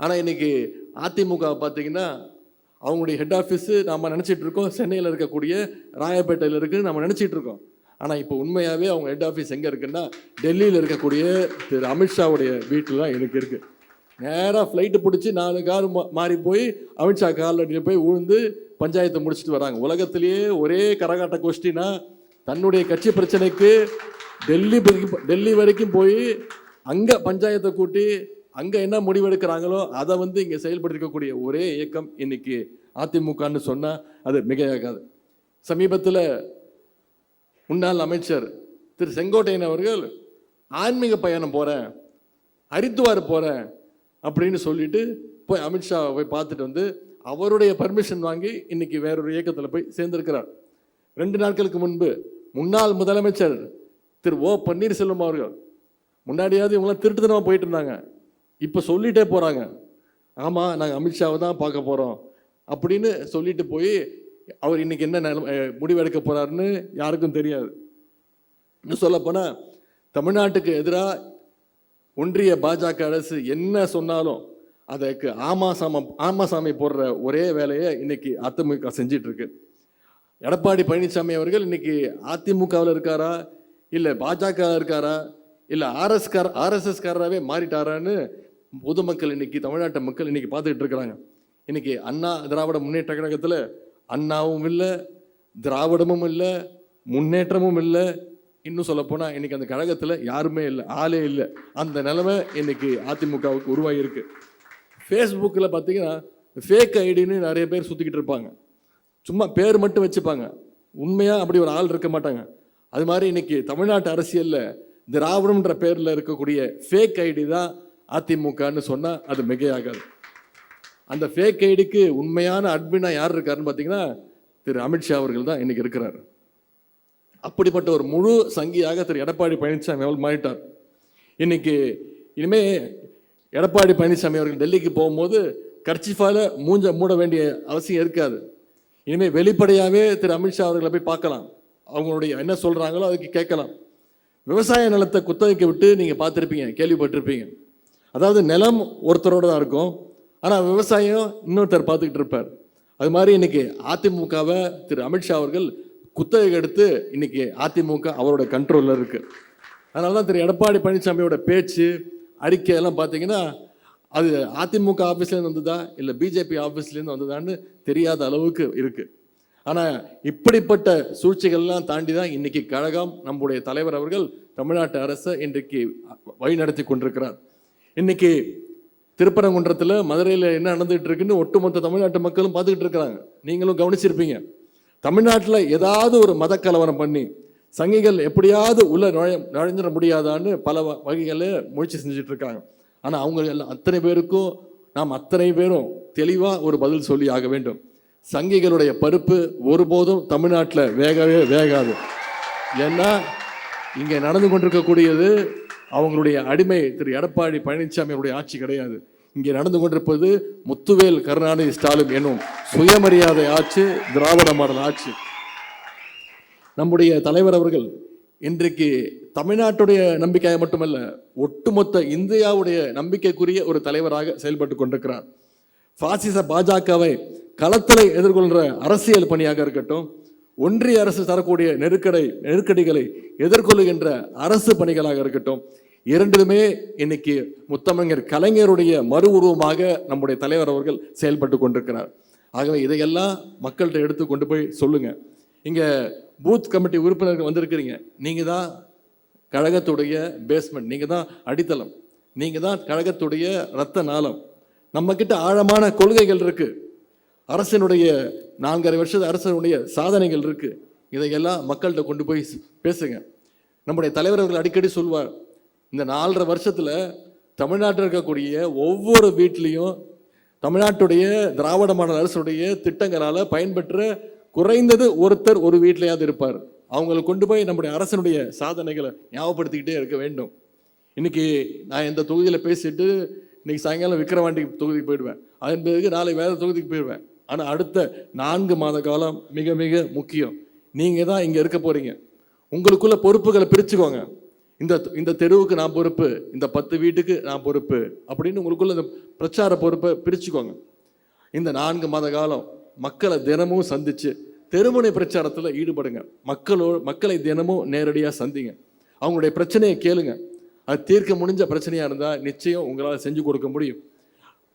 Speaker 1: ஆனால் இன்னைக்கு அதிமுக பார்த்தீங்கன்னா அவங்களுடைய ஹெட் ஆஃபீஸு நாம் நினச்சிட்டு இருக்கோம் சென்னையில் இருக்கக்கூடிய ராயப்பேட்டையில் இருக்குன்னு நம்ம நினச்சிட்டு இருக்கோம். ஆனால் இப்போ உண்மையாகவே அவங்க ஹெட் ஆஃபீஸ் எங்கே இருக்குன்னா டெல்லியில் இருக்கக்கூடிய திரு அமித்ஷாவுடைய வீட்டில் தான் எனக்கு இருக்குது. நேராக ஃப்ளைட்டு பிடிச்சி 4 கார் மாறி போய் அமித்ஷா காலில் போய் விழுந்து பஞ்சாயத்தை முடிச்சுட்டு வராங்க. உலகத்திலேயே ஒரே கரகாட்ட கோஷ்டினா தன்னுடைய கட்சி பிரச்சனைக்கு டெல்லி வரைக்கும் போய் அங்கே பஞ்சாயத்தை கூட்டி அங்கே என்ன முடிவெடுக்கிறாங்களோ அதை இங்கே செயல்படுத்திக்கக்கூடிய ஒரே இயக்கம் இன்னைக்கு அதிமுகன்னு சொன்னால் அது மிகையாகாது. சமீபத்தில் முன்னாள் அமைச்சர் திரு செங்கோட்டையன் அவர்கள் ஆன்மீக பயணம் போகிறேன், ஹரித்துவார் போகிறேன் அப்படின்னு சொல்லிட்டு போய் அமித்ஷா போய் பார்த்துட்டு அவருடைய பர்மிஷன் வாங்கி இன்னைக்கு வேறொரு இயக்கத்தில் போய் சேர்ந்திருக்கிறார். 2 நாட்களுக்கு முன்பு முன்னாள் முதலமைச்சர் திரு ஓ பன்னீர்செல்வம் அவர்கள், முன்னாடியாவது இவங்களாம் திருட்டுத்தனமாக போயிட்டு இருந்தாங்க, இப்போ சொல்லிட்டே போகிறாங்க, ஆமாம் நாங்கள் அமித்ஷாவை தான் பார்க்க போகிறோம் அப்படின்னு சொல்லிட்டு போய் அவர் இன்னைக்கு என்ன முடிவெடுக்க போறாருன்னு யாருக்கும் தெரியாது. இன்னும் சொல்லப்போனால் தமிழ்நாட்டுக்கு எதிராக ஒன்றிய பாஜக அரசு என்ன சொன்னாலும் அதற்கு ஆமாசாமி போடுற ஒரே வேலையை இன்னைக்கு அதிமுக செஞ்சிட்டு இருக்கு. எடப்பாடி பழனிசாமி அவர்கள் இன்னைக்கு அதிமுகவில் இருக்காரா, இல்லை பாஜக இருக்காரா, இல்லை ஆர்எஸ்எஸ்காரராகவே மாறிட்டாரான்னு பொதுமக்கள் இன்னைக்கு, தமிழ்நாட்டு மக்கள் இன்னைக்கு பார்த்துக்கிட்டு இருக்கிறாங்க. இன்னைக்கு அண்ணா திராவிட முன்னேற்ற கழகத்தில் அண்ணாவும் இல்லை, திராவிடமும் இல்லை, முன்னேற்றமும் இல்லை, இன்னும் சொல்லப்போனால் இன்னைக்கு அந்த கழகத்தில் யாருமே இல்லை, ஆளே இல்லை. அந்த நிலைமை இன்னைக்கு அதிமுகவுக்கு உருவாகியிருக்கு. ஃபேஸ்புக்கில் பார்த்தீங்கன்னா ஃபேக் ஐடின்னு நிறைய பேர் சுற்றிக்கிட்டு இருப்பாங்க, சும்மா பேர் மட்டும் வச்சுப்பாங்க, உண்மையாக அப்படி ஒரு ஆள் இருக்க மாட்டாங்க. அது மாதிரி இன்னைக்கு தமிழ்நாட்டு அரசியல்ல திராவிடம்ன்ற பேர்ல இருக்கக்கூடிய ஃபேக் ஐடி தான் அதிமுகன்னு சொன்னா அது மிகையாகாது. அந்த ஃபேக் ஐடிக்கு உண்மையான அட்மினா யார் இருக்காருன்னு பார்த்தீங்கன்னா திரு அமித்ஷா அவர்கள் தான் இன்னைக்கு இருக்கிறார். அப்படிப்பட்ட ஒரு முழு சங்கியாக திரு எடப்பாடி பழனிசாமி அவர்கள் மாறிட்டார். இன்னைக்கு இனிமே எடப்பாடி பழனிசாமி அவர்கள் டெல்லிக்கு போகும்போது கர்ச்சிஃபால மூஞ்ச மூட வேண்டிய அவசியம் இருக்காது. இனிமேல் வெளிப்படையாகவே திரு அமித்ஷா அவர்களை போய் பார்க்கலாம், அவங்களுடைய என்ன சொல்கிறாங்களோ அதுக்கு கேட்கலாம். விவசாய நிலத்தை குத்தகைக்கு விட்டு நீங்கள் பார்த்துருப்பீங்க, கேள்விப்பட்டிருப்பீங்க. அதாவது நிலம் ஒருத்தரோடு தான் இருக்கும், ஆனால் விவசாயம் இன்னொருத்தர் பார்த்துக்கிட்டு இருப்பார். அது மாதிரி இன்னைக்கு அதிமுகவை திரு அமித்ஷா அவர்கள் குத்தகை எடுத்து இன்னைக்கு அதிமுக அவரோட கண்ட்ரோலில் இருக்கு. அதனால தான் திரு எடப்பாடி பழனிசாமியோட பேச்சு அறிக்கை எல்லாம் பார்த்தீங்கன்னா அது அதிமுக ஆஃபீஸ்லேருந்து வந்ததா இல்லை பிஜேபி ஆஃபீஸ்லேருந்து வந்ததான்னு தெரியாத அளவுக்கு இருக்குது. ஆனால் இப்படிப்பட்ட சூழ்ச்சிகள்லாம் தாண்டி தான் இன்னைக்கு கழகம் நம்முடைய தலைவர் அவர்கள் தமிழ்நாட்டு அரசை இன்றைக்கு வழிநடத்தி கொண்டிருக்கிறார். இன்னைக்கு திருப்பரங்குன்றத்தில் மதுரையில் என்ன நடந்துகிட்டு இருக்குன்னு ஒட்டுமொத்த தமிழ்நாட்டு மக்களும் பார்த்துக்கிட்டு இருக்கிறாங்க. நீங்களும் கவனிச்சிருப்பீங்க. தமிழ்நாட்டில் ஏதாவது ஒரு மத கலவரம் பண்ணி சங்கிகள் எப்படியாவது உள்ள நுழைஞ்சிட முடியாதான்னு பல வகைகளில் முயற்சி செஞ்சுட்டு இருக்காங்க. ஆனால் அவங்க எல்லாம் அத்தனை பேருக்கும் நாம் அத்தனை பேரும் தெளிவாக ஒரு பதில் சொல்லி ஆக வேண்டும். சங்கிகளுடைய பருப்பு ஒருபோதும் தமிழ்நாட்டில் வேகவே வேகாது. ஏன்னா இங்கே நடந்து கொண்டிருக்கக்கூடியது அவங்களுடைய அடிமை திரு எடப்பாடி பழனிசாமியுடைய ஆட்சி கிடையாது. இங்கே நடந்து கொண்டிருப்பது முத்துவேல் கருணாநிதி ஸ்டாலின் என்னும் சுயமரியாதை ஆட்சி, திராவிட மாடல் ஆட்சி. நம்முடைய தலைவர் அவர்கள் இன்றைக்கு தமிழ்நாட்டுடைய நம்பிக்கையாக மட்டுமல்ல, ஒட்டுமொத்த இந்தியாவுடைய நம்பிக்கைக்குரிய ஒரு தலைவராக செயல்பட்டு கொண்டிருக்கிறார். பாசிச பாஜகவை களத்தில் எதிர்கொள்கிற அரசியல் பணியாக இருக்கட்டும், ஒன்றிய அரசு தரக்கூடிய நெருக்கடிகளை எதிர்கொள்ளுகின்ற அரசு பணிகளாக இருக்கட்டும், இரண்டிலுமே இன்னைக்கு முத்தமிழர் கலைஞருடைய மறு உருவமாக நம்முடைய தலைவர் அவர்கள் செயல்பட்டு கொண்டிருக்கிறார். ஆகவே இதையெல்லாம் மக்கள்கிட்ட எடுத்து கொண்டு போய் சொல்லுங்க. இங்கே பூத் கமிட்டி உறுப்பினர்கள் வந்திருக்கிறீங்க, நீங்கள் தான் கழகத்துடைய பேஸ்மெண்ட், நீங்கள் தான் அடித்தளம், நீங்கள் தான் கழகத்துடைய இரத்த நாளம். நம்மக்கிட்ட ஆழமான கொள்கைகள் இருக்கு, அரசினுடைய 4.5 வருஷ அரசனுடைய சாதனைகள் இருக்கு. இதையெல்லாம் மக்கள்கிட்ட கொண்டு போய் பேசுங்க. நம்முடைய தலைவர் அவர்கள் அடிக்கடி சொல்வார், இந்த 4.5 வருஷத்துல தமிழ்நாட்டில் இருக்கக்கூடிய ஒவ்வொரு வீட்லேயும் தமிழ்நாட்டுடைய திராவிட மாடல் அரசுடைய திட்டங்களால் பயன்பெற்ற குறைந்தது ஒருத்தர் ஒரு வீட்டிலையாவது இருப்பார். அவங்களை கொண்டு போய் நம்முடைய அரசனுடைய சாதனைகளை ஞாபகப்படுத்திக்கிட்டே இருக்க வேண்டும். இன்னைக்கு நான் இந்த தொகுதியில் பேசிட்டு இன்னைக்கு சாயங்காலம் விக்கிரவாண்டி தொகுதிக்கு போயிடுவேன், அதன் பிறகு நாளை வேற தொகுதிக்கு போயிடுவேன். ஆனால் அடுத்த 4 மாத காலம் மிக மிக முக்கியம். நீங்கள் தான் இங்கே இருக்க போறீங்க. உங்களுக்குள்ள பொறுப்புகளை பிரிச்சுக்கோங்க. இந்த தெருவுக்கு நான் பொறுப்பு, இந்த 10 வீட்டுக்கு நான் பொறுப்பு அப்படின்னு உங்களுக்குள்ள இந்த பிரச்சார பொறுப்பை பிரிச்சுக்கோங்க. இந்த 4 மாத காலம் மக்களை தினமும் சந்திச்சு தெருமுனை பிரச்சாரத்தில் ஈடுபடுங்க. மக்களை தினமும் நேரடியாக சந்திங்க, அவங்களுடைய பிரச்சனையை கேளுங்க. அது தீர்க்க முடிஞ்ச பிரச்சனையாக இருந்தால் நிச்சயம் உங்களால் செஞ்சு கொடுக்க முடியும்.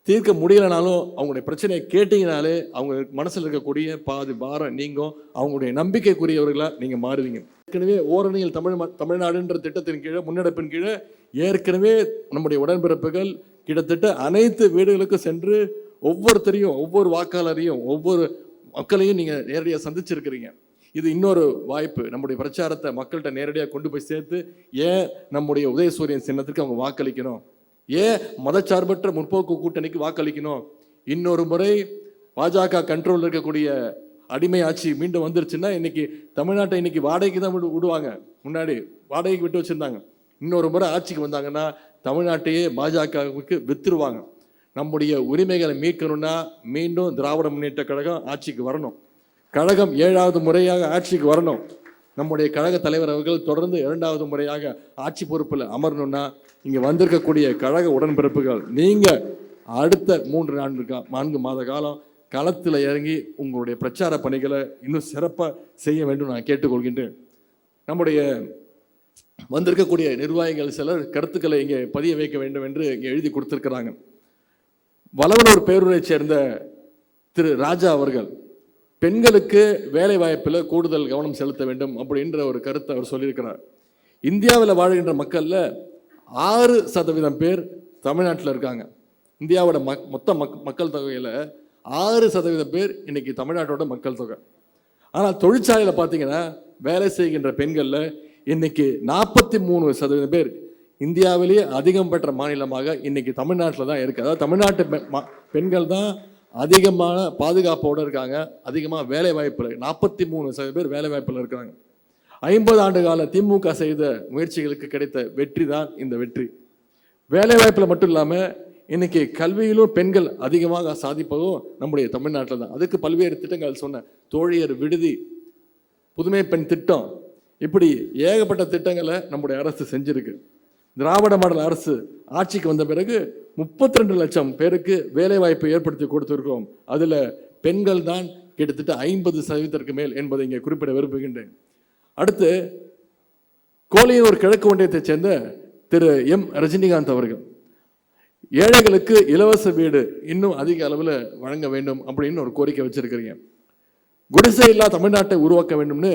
Speaker 1: தீர்க்க முடியலைனாலும் அவங்களுடைய பிரச்சனையை கேட்டீங்கனாலே அவங்க மனசில் இருக்கக்கூடிய பாதி பாரம் நீங்கும், அவங்களுடைய நம்பிக்கைக்குரியவர்களாக நீங்கள் மாறுவீங்க. ஏற்கனவே ஓரணியில் தமிழ்நாடுன்ற திட்டத்தின் கீழே, முன்னெடுப்பின் கீழே ஏற்கனவே நம்முடைய உடன்பிறப்புகள் கிட்டத்தட்ட அனைத்து வீடுகளுக்கும் சென்று ஒவ்வொருத்தரையும், ஒவ்வொரு வாக்காளரையும், ஒவ்வொரு மக்களையும் நீங்கள் நேரடியாக சந்திச்சிருக்கிறீங்க. இது இன்னொரு வாய்ப்பு, நம்முடைய பிரச்சாரத்தை மக்கள்கிட்ட நேரடியாக கொண்டு போய் சேர்த்து, ஏன் நம்முடைய உதயசூரியன் சின்னத்துக்கு அவங்க வாக்களிக்கணும், ஏன் மதச்சார்பற்ற முற்போக்கு கூட்டணிக்கு வாக்களிக்கணும், இன்னொரு முறை பாஜக கண்ட்ரோலில் இருக்கக்கூடிய அடிமை ஆட்சி மீண்டும் வந்துருச்சுன்னா இன்னைக்கு தமிழ்நாட்டை இன்னைக்கு வாடகைக்கு தான் விடுவாங்க. முன்னாடி வாடகைக்கு விட்டு வச்சுருந்தாங்க. இன்னொரு முறை ஆட்சிக்கு வந்தாங்கன்னா தமிழ்நாட்டையே பாஜகவுக்கு வித்துருவாங்க. நம்முடைய உரிமைகளை மீட்கணும்னா மீண்டும் திராவிட முன்னேற்ற கழகம் ஆட்சிக்கு வரணும். கழகம் 7வது முறையாக ஆட்சிக்கு வரணும். நம்முடைய கழக தலைவர் அவர்கள் தொடர்ந்து 2வது முறையாக ஆட்சி பொறுப்பில் அமரணும்னா இங்கே வந்திருக்கக்கூடிய கழக உடன்பிறப்புகள் நீங்கள் அடுத்த 3-4 மாத காலம் களத்தில் இறங்கி உங்களுடைய பிரச்சார பணிகளை இன்னும் சிறப்பாக செய்ய வேண்டும் நான் கேட்டுக்கொள்கின்றேன். நம்முடைய வந்திருக்கக்கூடிய நிர்வாகிகள் சிலர் கருத்துக்களை இங்கே பதிய வைக்க வேண்டும் என்று இங்கே எழுதி கொடுத்திருக்கிறாங்க. வளவனூர் பேரூரை சேர்ந்த திரு ராஜா அவர்கள் பெண்களுக்கு வேலை வாய்ப்பில் கூடுதல் கவனம் செலுத்த வேண்டும் அப்படின்ற ஒரு கருத்தை அவர் சொல்லியிருக்கிறார். இந்தியாவில் வாழ்கின்ற மக்களில் 6% பேர் தமிழ்நாட்டில் இருக்காங்க. இந்தியாவோட மொத்த மக்கள் தொகையில் 6% பேர் இன்னைக்கு தமிழ்நாட்டோட மக்கள் தொகை. ஆனால் தொழிற்சாலையில் பார்த்தீங்கன்னா வேலை செய்கின்ற பெண்களில் இன்னைக்கு 43% பேர் இந்தியாவிலேயே அதிகம் பெற்ற மாநிலமாக இன்னைக்கு தமிழ்நாட்டில் தான் இருக்குது. அதாவது தமிழ்நாட்டு பெண்கள் தான் அதிகமான பாதுகாப்போடு இருக்காங்க, அதிகமாக வேலை வாய்ப்பில் 43% பேர் வேலை வாய்ப்பில் இருக்காங்க. 50 ஆண்டு கால திமுக செய்த முயற்சிகளுக்கு கிடைத்த வெற்றி தான் இந்த வெற்றி. வேலை வாய்ப்பில் மட்டும் இல்லாமல் இன்னைக்கு கல்வியிலும் பெண்கள் அதிகமாக சாதிப்பதும் நம்முடைய தமிழ்நாட்டில் தான். அதுக்கு பல்வேறு திட்டங்கள் சொன்ன தோழியர் விடுதி, புதுமை பெண் திட்டம், இப்படி ஏகப்பட்ட திட்டங்களை நம்முடைய அரசு செஞ்சிருக்கு. திராவிட மாடல் அரசு ஆட்சிக்கு வந்த பிறகு 32 லட்சம் பேருக்கு வேலை வாய்ப்பை ஏற்படுத்தி கொடுத்திருக்கிறோம். அதில் பெண்கள் தான் கிட்டத்தட்ட 50% மேல் என்பதை இங்கே குறிப்பிட விரும்புகின்றேன். அடுத்து கோலியனூர் கிழக்கு ஒன்றியத்தைச் சேர்ந்த திரு எம் ரஜினிகாந்த் அவர்கள் ஏழைகளுக்கு இலவச வீடு இன்னும் அதிக அளவில் வழங்க வேண்டும் அப்படின்னு ஒரு கோரிக்கை வச்சிருக்கிறீங்க. குடிசை இல்லா தமிழ்நாட்டை உருவாக்க வேண்டும்னு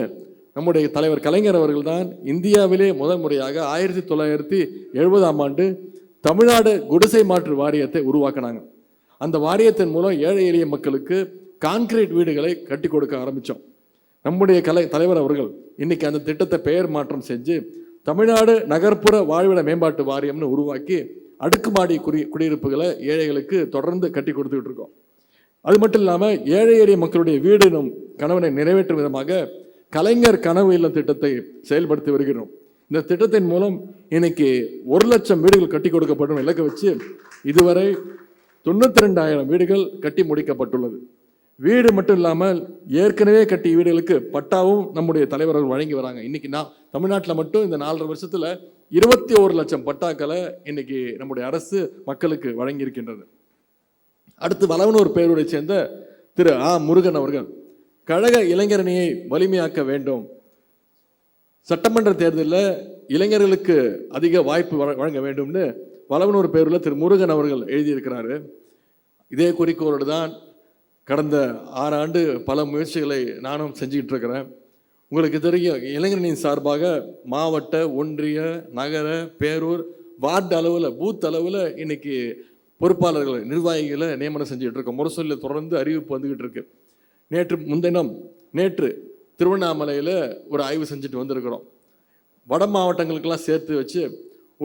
Speaker 1: நம்முடைய தலைவர் கலைஞர் அவர்கள் தான் இந்தியாவிலே முதல் முறையாக 1970ஆம் ஆண்டு தமிழ்நாடு குடிசை மாற்று வாரியத்தை உருவாக்கினாங்க. அந்த வாரியத்தின் மூலம் ஏழை எளிய மக்களுக்கு கான்கிரீட் வீடுகளை கட்டி கொடுக்க ஆரம்பித்தோம். நம்முடைய தலைவர் அவர்கள் இன்னைக்கு அந்த திட்டத்தை பெயர் மாற்றம் செஞ்சு தமிழ்நாடு நகர்ப்புற வாழ்விட மேம்பாட்டு வாரியம்னு உருவாக்கி அடுக்குமாடி குடியிருப்புகளை ஏழைகளுக்கு தொடர்ந்து கட்டி கொடுத்துக்கிட்டு இருக்கோம். அது மட்டும் இல்லாமல் ஏழை எளிய மக்களுடைய வீடு கனவினை நிறைவேற்றும் விதமாக கலைஞர் கனவு இல்லம் திட்டத்தை செயல்படுத்தி வருகிறோம். இந்த திட்டத்தின் மூலம் இன்னைக்கு 1 லட்சம் வீடுகள் கட்டி கொடுக்கப்படும் இலக்கை வச்சு இதுவரை 92,000 வீடுகள் கட்டி முடிக்கப்பட்டுள்ளது. வீடு மட்டும் இல்லாமல் ஏற்கனவே கட்டிய வீடுகளுக்கு பட்டாவும் நம்முடைய தலைவர்கள் வழங்கி வராங்க. இன்னைக்கு தமிழ்நாட்டில் மட்டும் இந்த 4.5 வருஷத்துல 21 லட்சம் பட்டாக்களை இன்னைக்கு நம்முடைய அரசு மக்களுக்கு வழங்கி இருக்கின்றது. அடுத்து வளவனூர் பேரூரை சேர்ந்த திரு முருகன் அவர்கள் கழக இளைஞரணியை வலிமையாக்க வேண்டும், சட்டமன்ற தேர்தலில் இளைஞர்களுக்கு அதிக வாய்ப்பு வழங்க வேண்டும்னு வளவனூர் பேரூரில் திரு முருகன் அவர்கள் எழுதியிருக்கிறாரு. இதே குறிக்கோளோடு தான் கடந்த 6 ஆண்டு பல முயற்சிகளை நானும் செஞ்சுக்கிட்டு இருக்கிறேன். உங்களுக்கு தெரியும், இளைஞரணியின் சார்பாக மாவட்ட, ஒன்றிய, நகர, பேரூர், வார்டு அளவில், பூத் அளவில் இன்னைக்கு பொறுப்பாளர்களை, நிர்வாகிகளை நியமனம் செஞ்சுக்கிட்டு இருக்கோம். முரசொலியில் தொடர்ந்து அறிவிப்பு வந்துக்கிட்டு இருக்கு. நேற்று திருவண்ணாமலையில் ஒரு ஆய்வு செஞ்சுட்டு வந்திருக்கிறோம். வட மாவட்டங்களுக்கெல்லாம் சேர்த்து வச்சு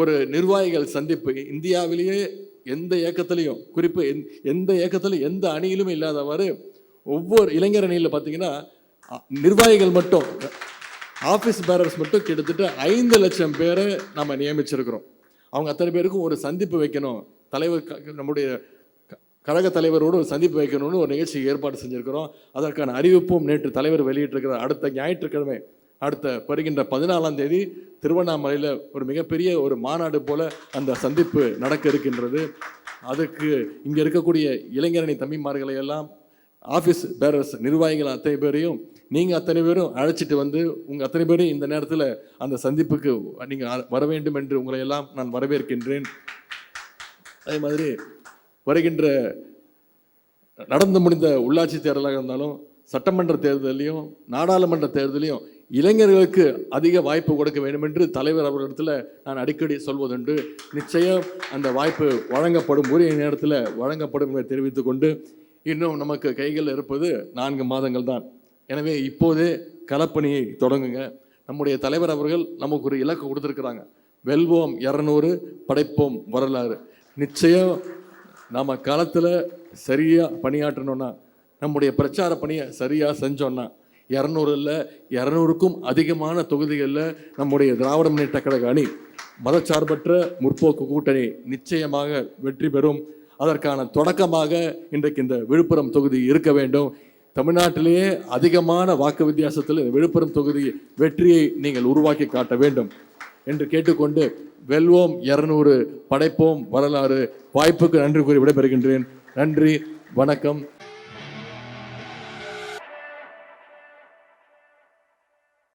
Speaker 1: ஒரு நிர்வாகிகள் சந்திப்பு. இந்தியாவிலேயே எந்த இயக்கத்திலையும், குறிப்பு எந்த இயக்கத்திலும் எந்த அணியிலும் இல்லாதவாறு ஒவ்வொரு இளைஞர் அணியில் பார்த்தீங்கன்னா நிர்வாகிகள் மட்டும், ஆஃபீஸ் பேரர்ஸ் மட்டும் கிட்டத்தட்ட 5 லட்சம் பேரை நம்ம நியமிச்சிருக்கிறோம். அவங்க அத்தனை பேருக்கும் ஒரு சந்திப்பு வைக்கணும், தலைவர் நம்முடைய கழக தலைவரோடு ஒரு சந்திப்பு வைக்கணும்னு ஒரு நிகழ்ச்சிக்கு ஏற்பாடு செஞ்சுருக்கிறோம். அதற்கான அறிவிப்பும் நேற்று தலைவர் வெளியிட்டிருக்கிறார். அடுத்த ஞாயிற்றுக்கிழமை, அடுத்த வருகின்ற 14ஆம் தேதி திருவண்ணாமலையில் ஒரு மிகப்பெரிய ஒரு மாநாடு போல அந்த சந்திப்பு நடக்க இருக்கின்றது. அதுக்கு இங்கே இருக்கக்கூடிய இளைஞரணி தம்பிமார்களை எல்லாம், ஆஃபீஸ் பேரர்ஸ் நிர்வாகிகள் அத்தனை பேரையும் நீங்கள் அத்தனை பேரும் அழைச்சிட்டு வந்து உங்கள் அத்தனை பேரும் இந்த நேரத்தில் அந்த சந்திப்புக்கு நீங்கள் வர வேண்டும் என்று உங்களை எல்லாம் நான் வரவேற்கின்றேன். அதே மாதிரி வருகின்ற நடந்து முடிந்த உள்ளாட்சி தேர்தலாக இருந்தாலும், சட்டமன்ற தேர்தலையும், நாடாளுமன்ற தேர்தலையும் இளைஞர்களுக்கு அதிக வாய்ப்பு கொடுக்க வேண்டும் என்று தலைவர் அவர்களிடத்தில் நான் அடிக்கடி சொல்வதுண்டு. நிச்சயம் அந்த வாய்ப்பு வழங்கப்படும், உரிய நேரத்தில் வழங்கப்படும் என்று தெரிவித்துக் கொண்டு, இன்னும் நமக்கு கைகள் இருப்பது 4 மாதங்கள் தான். எனவே இப்போதே களப்பணியை தொடங்குங்க. நம்முடைய தலைவர் அவர்கள் நமக்கு ஒரு இலக்கு கொடுத்துருக்குறாங்க. வெல்வோம் 200, படைப்போம் வரலாறு. நிச்சயம் நம்ம களத்தில் சரியாக பணியாற்றணும்னா, நம்முடைய பிரச்சார பணியை சரியாக செஞ்சோன்னா 200 இல்லை 200க்கும் அதிகமான தொகுதிகளில் நம்முடைய திராவிட முன்னேற்ற கழக அணி, மதச்சார்பற்ற முற்போக்கு கூட்டணி நிச்சயமாக வெற்றி பெறும். அதற்கான தொடக்கமாக இன்றைக்கு இந்த விழுப்புரம் தொகுதி இருக்க வேண்டும். தமிழ்நாட்டிலேயே அதிகமான வாக்கு வித்தியாசத்தில் இந்த விழுப்புரம் தொகுதி வெற்றியை நீங்கள் உருவாக்கி காட்ட வேண்டும் என்று கேட்டுக்கொண்டு, வெல்வோம் 200, படைப்போம் வரலாறு. வாய்ப்புக்கு நன்றி கூறி விடைபெறுகின்றேன். நன்றி, வணக்கம்.